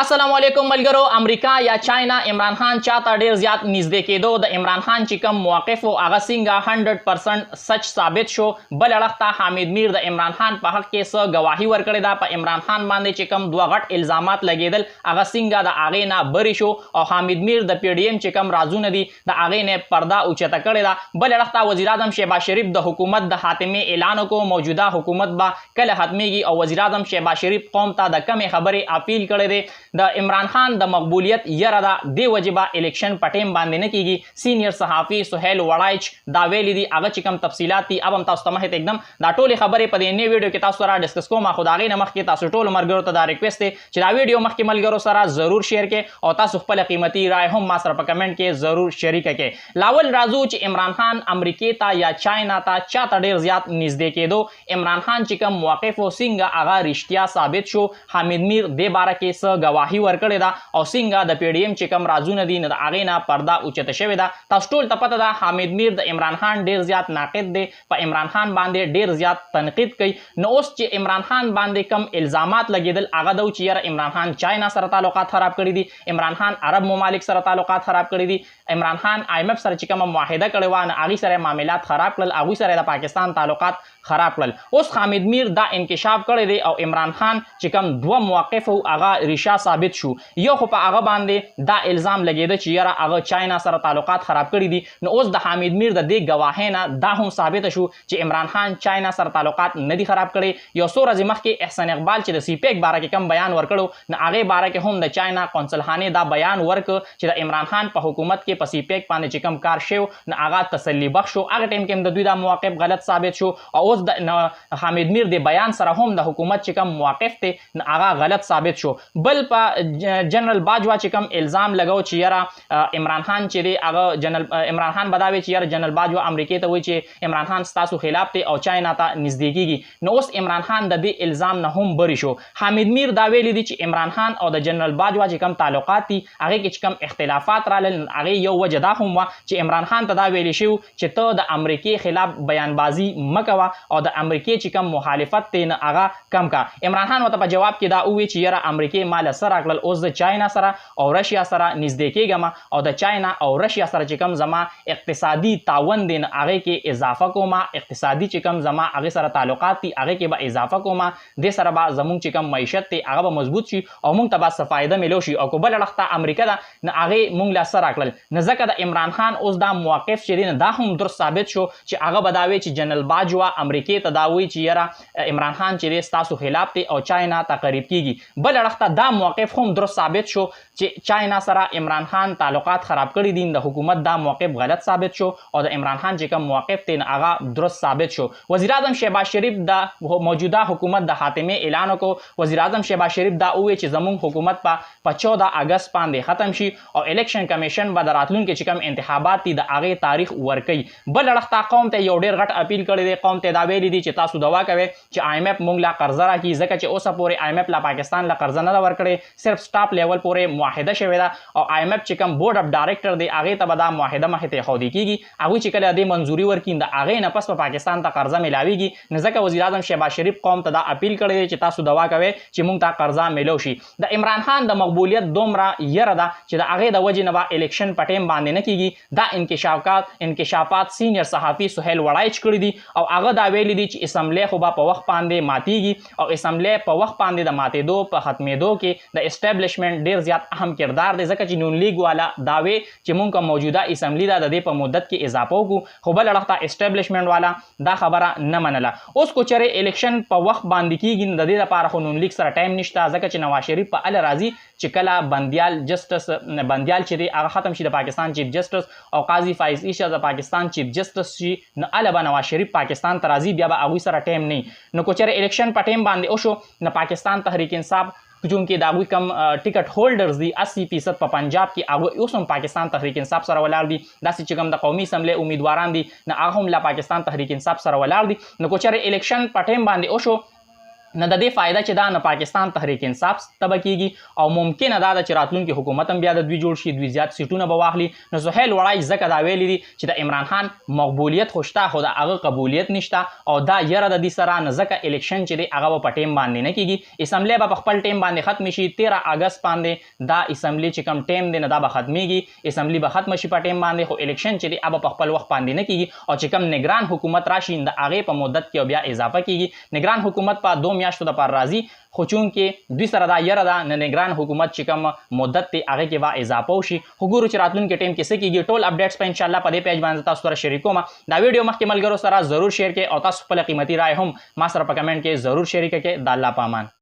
السلام علیکم ملګرو. امریکا یا چاینا عمران خان چاته ډیر زیات نږدې کېدو د عمران خان چې کوم موقف او هغه څنګه 100% سچ ثابت شو. بل اړخ ته حامد میر د عمران خان په حق کې څه گواهی ورکړې ده. په عمران خان باندې چې کوم دوه غټ الزامات لګېدل هغه څنګه د هغې نه بری شو او حامد میر د پی ډي ایم چې کوم رازونه دي د هغې نه پرده اوچته کړې ده. بل اړخ ته وزیر اعظم شهباز شریف د حکومت د خاتمې اعلان وکړو. موجوده حکومت به کله ختمیږي او وزیر اعظم شهباز شریف قوم ته د کمې خبرې اپیل کړی دی. د عمران خان د مقبولیت یره ده د وجبه الیکشن په ټیم باندې نه کیږي. سینیئر صحافي سهیل وړایچ دا ویلي دي. هغه چې کوم تفصیلات دي اب هم تاسو ته مخې ته एकदम دا ټولې خبرې په دې نوې ویډیو کې تاسو سره ډسکس کوم. خو د هغې نه مخکې تاسو ټولو ملګرو ته دا ریکویسټ دی چې دا ویډیو مخکې ملګرو سره ضرور شیر کړئ او تاسو خپل قیمتي رائے هم ما سره په کمنټ کې ضرور شریکه کړئ. لاول راځو چې عمران خان امریکې ته یا چاینا ته چاته ډیر زیات نږدې کېدو. عمران خان چې کوم موقف او څنګه هغه رښتیا ثابت شو. حامد میر دې باره کې څه گواهی ورکړې ده او څنګه د پی ډي ایم چې کوم رازونه دي نو د هغې نه پرده اوچته شوې ده. تاسو ټول ته پته ده حامد میر د عمران خان ډیر زیات ناقد دی. په عمران خان باندې ډیر زیات تنقید کوي. نو اوس چې عمران خان باندې کم الزامات لګېدل هغه ده چې یاره عمران خان چاینا سره تعلقات خراب کړي دي. عمران خان عرب ممالک سره تعلقات خراب کړي دي. عمران خان IMF سره چې کومه معاهده کړې وه نو هغې سره معاملات خراب کړل. هغوی سره د پاکستان تعلقات خراب کړل. اوس حامد میر دا انکشاف کړی دی او عمران خان چې کوم دوه موقف او هغه ریشه ثابت شو. یو خو په هغه باندې دا الزام لګېده چې یاره هغه چاینا سره تعلقات خراب کړي دي. نو اوس د حامد میر د دې ګواهۍ نه دا هم ثابته شو چې عمران خان چاینا سره تعلقات نه دي خراب کړي. یو څو ورځې مخکې احسان اقبال چې د CPEC باره کې کم بیان ورکړو نو هغې باره کې هم د چاینا قونسل خانې دا بیان ورکړ چې د عمران خان په حکومت کې په CPEC باندې چې کم کار شوی نو هغه تسلی بخش شو. هغه ټایم کې هم د دوی دا موقف غلط ثابت شو او اوس د حامد میر د بیان سره هم د حکومت چې کم موقف دی نو هغه غلط ثابت شو. بل په جنرال باجوا چې کم الزام لګو چې یاره عمران خان چې دی هغه عمران خان بداوي چې یاره جنرال باجوا امریکې ته وایي چې عمران خان ستاسو خلاف دی او چاینا ته نږدې کیږي. نو اوس عمران خان د دې الزام نه هم بری شو. حامد میر دا ویلي دي چې عمران خان او د جنرال باجوا چې کم تعلقات دي هغې کې چې کم اختلافات رالل هغې یو وجه دا هم وه چې عمران خان ته دا ویلي شوي چې ته د امریکې خلاف بیانبازي مه کوه او د امریکې چې کم مخالفت دی نه هغه کم کا. عمران خان ورته په جواب کې دا ووایي چې یاره امریکې ما له څه راکړل اوس د چاینا سره او رشیا سره نږدې کېږم او د چاینا او رشیا سره چې کم زما اقتصادي تعاون دی نه هغې کې اضافه کوم. اقتصادي چې کم زما هغې سره تعلقات دي هغې کې به اضافه کوم. دې سره به زموږ چې کم معیشت دی هغه به مضبوط شي او موږ ته به څه فایده میلو شي. او که بل اړخ ته امریکا ده نو هغې موږ له څه راکړل نو ځکه د عمران خان اوس دا موقف چې دی نه دا هم درست ثابت شو چې هغه به دا وایي چې جنرال باجوا امریکې ته دا وایي چې یاره عمران خان چې دی ستاسو خلاف دی او چاینا ته قریب کیږي. بل اړخ ته دا موقف هم درست ثابت شو چې چاینا سره عمران خان تعلقات خراب کړي دي. د حکومت دا موقف غلط ثابت شو او د عمران خان چې کوم موقف دی هغه درست ثابت شو. وزیر اعظم شهباز شریف د موجوده حکومت د خاتمې اعلان وکړو. وزیر اعظم شهباز شریف دا وویل چې زموږ حکومت په 14 اگست باندې ختم شي او الیکشن کمیشن به د راتلونکي چې کوم انتخابات دي د هغې تاریخ ورکوي. بل اړخ ته قوم ته یو ډېر غټ اپیل کړی دی. قوم ته دا ویلي دي چې تاسو دوا کوئ چې IMF موږ لا قرضه راکړي ځکه چې اوسه پورې IMF لا پاکستان لا قرضه نه ده ورکړې. صرف سټاپ لیول پورې معاهده شوې ده او IMF چې کوم بورډ اف ډایرکټر دی هغې ته به دا معاهده مخې ته ایښودل کېږي. هغوی چې کله دې منظوري ورکړي د هغې نه پس په پاکستان ته قرضه میلاویږي. نو ځکه وزیر اعظم شهباز شریف قوم ته دا اپیل کړی دی چې تاسو دوا کوئ چې موږ ته قرضه میلو شي. د عمران خان د مقبولیت دومره یره ده چې د هغې د وجې نه به الیکشن په ټیم باندې نه کېږي. دا انکشافات سینیئر صحافي سهیل وړایچ کړي دي او هغه دا ویلي دي چې اسمبلی خو به په وخت باندې ماتیږي او اسمبلی په وخت باندې د ماتېدو په ختمېدو کې د اسټابلیشمنټ ډیر زیات اهم کردار دی ځکه چې نون لیگ والا دا وی چې مونږ کوم موجوده اسمبلی ده د دې په مدت کې اضافه وکړو. خو بل اړخ ته اسټابلیشمنټ والا دا خبره نه منله. اوس کو چېرې الیکشن په وخت باندې کېږي نو د دې لپاره خو نون لیگ سره ټایم نشته ځکه چې نواز شریف په اله راځي چې کله بندیال چې دی هغه ختم شي د پاکستان چیف جسټس او قاضي فایز عیسی د پاکستان چیف جسټس شي نو اله به نواز شریف پاکستان ته راځي بیا به هغوی سره ټایم نه. نو کو چېرې الیکشن په ټایم باندې وشو نو پاکستان تحریک انصاف چونکې د هغوی کم ټیکټ هولډرز دي 80% په پنجاب کې هغوی اوس هم پاکستان تحریک انصاف سره ولاړ دي. داسې چې کوم د قومي اسمبلی امیدواران دي نو هغه هم له پاکستان تحریک انصاف سره ولاړ دي. نو کو چېرې الیکشن په ټایم باندې وشو نه د دې فایده چې دا نه پاکستان تحریک انصاف تبه کیږي او ممکنه دا چې راتلونکي حکومت هم بیا د دوی جوړ شي، دوی زیات سیټونه به واخلي. نو سهیل وړای ځکه دا ویلي دي چې د عمران خان مقبولیت خو شته خو د هغه قبولیت نشته او دا یره د دې سره نه ځکه الیکشن چې دی هغه په ټیم باندې نه کیږي، اسمبلی به په خپل ټیم باندې ختم شي. 13 اگست باندې دا اسمبلی چې کم ټیم دی نه دا به ختمیږي، اسمبلی به ختم شي په ټیم باندې، خو الیکشن چې دی هغه په خپل وخت باندې نه کیږي او چې کم نگران حکومت راشي د هغې په مدت کې بیا اضافه کیږي. نگران حکومت په 2 میاشتو دپاره راځي خو چونکې دوی سره دا یره ده نه نگران حکومت چې کوم مدت دی هغې کې به اضافه وشي. خو ګورو چې راتلونکي ټیم کې څه کیږي. ټول اپډیټس په انشاءالله په دې پیج باندې تاسو سره شریکوم. دا ویډیو مخکې ملګرو سره ضرور شیر کړئ او تاسو خپله قیمتي رای هم ما سره په کمنټ کې ضرور شریکه کړئ. د الله په امان.